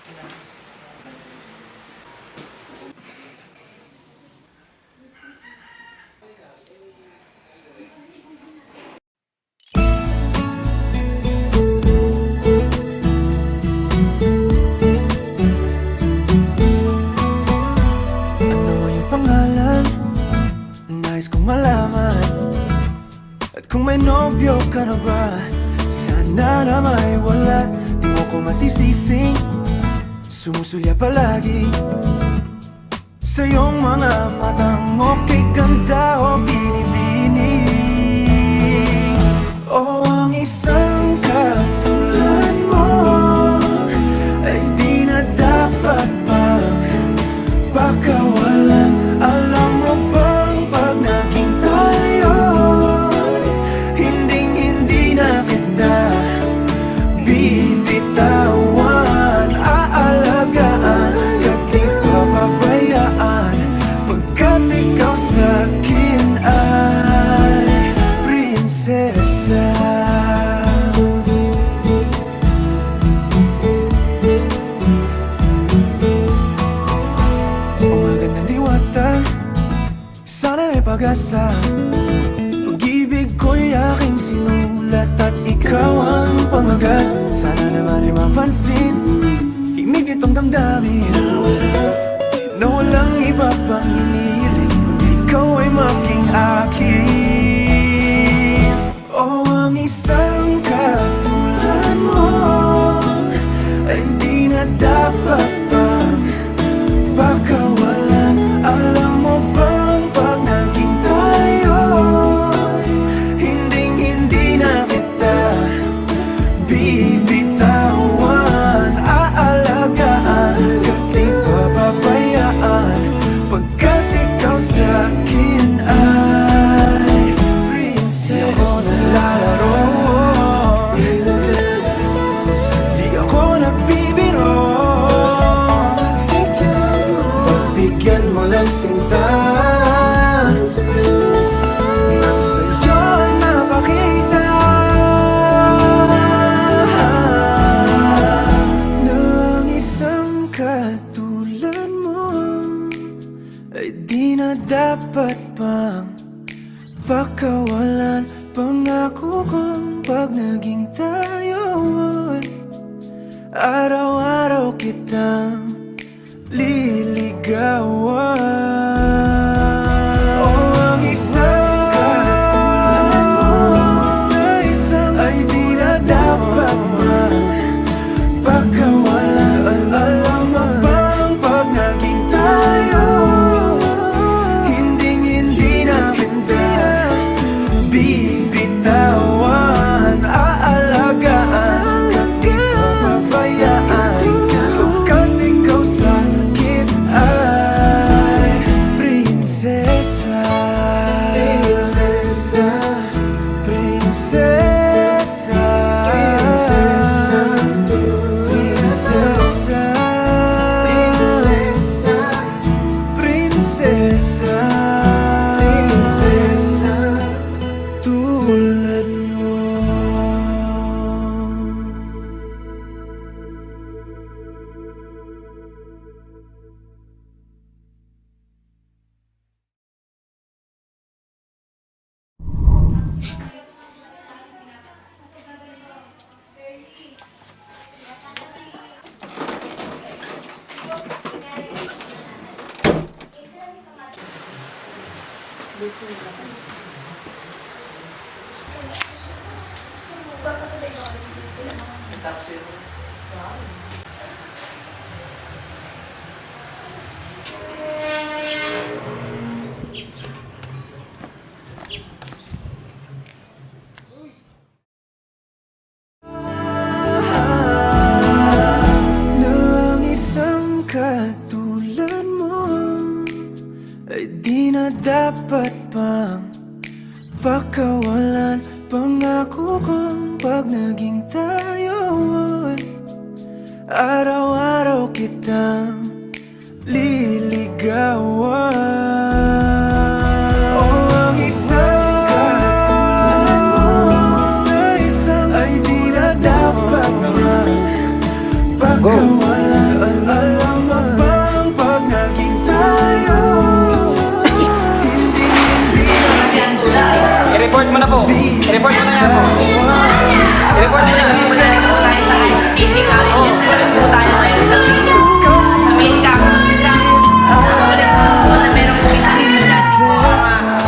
Ano yung pangalan? Nais kong malaman. At kung may nobyo ka na ba, sana na may wala. Di mo ko masisising sumusulya palagi sa iyong mga matang okay ganda o binibini. O ang isang katulad mo ay di na dapat pang pakawalan. Alam mo bang pag naging tayo, hinding-hindi na kita bibitawan. Aalagaan at di papabayaan, pagkat ikaw sa'kin ay prinsesa. Magandang diwata, sana may pag-asa. Pag-ibig ko'y aking sinulat at ikaw ang pamagat. Sana naman ay mapansin himig nitong damdamin na walang iba pang hinihiling kundi ikaw ay maging akin. O ang isang katulad mo ay di na dapat pang pakawalan. Alam mo bang pag naging tayo, hinding-hindi na kita bibitawan. Aalagaan at di papabayaan, pagkat ikaw sa'kin ay prinsesa. Di ako naglalaro, di ako nagbibiro. Pagbigyan mo ng sinta, nang sa'yo ay mapakita ng isang katulad mo ay di na dapat pang pakawalan. Pangako kong pag naging tayo ay araw-araw kitang liligawan. O ang isang katulad mo sa isang ay di na dapat pakawalan. Alam mo bang pag naging tayo, hinding-hindi na kita bibitawan. Aalagaan at di papabayaan, pagkat ikaw sa'kin ay prinsesa. Prinsesa, prinsesa, prinsesa, prinsesa, tulad mo. Nang isang katulad mo ay di na dapat pang pakawalan. Pangako kong pag naging tayo ay araw-araw kitang liligawan. O ang isang katulad mo sa isang ay di na dapat pakawalan. I-report mo na yan po. I-report mo na yan. Magaling na po tayo sa City College. Nandito po tayo ngayon sa main campus. Magaling na po na meron po isang estudyante po.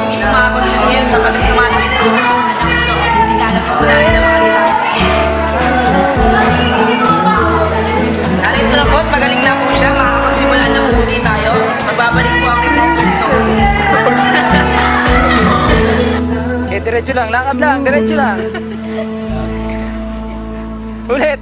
Hindi umabot siya ngayon sa pagsumasalit po. Nilalap po namin ng mga gilas. Narito na po, magaling na po siya. Makakapagsimula na po ulit tayo. Magbabalik po ang report gusto. Okay, diretso lang. Lakad lang. Diretso lang. Ulit.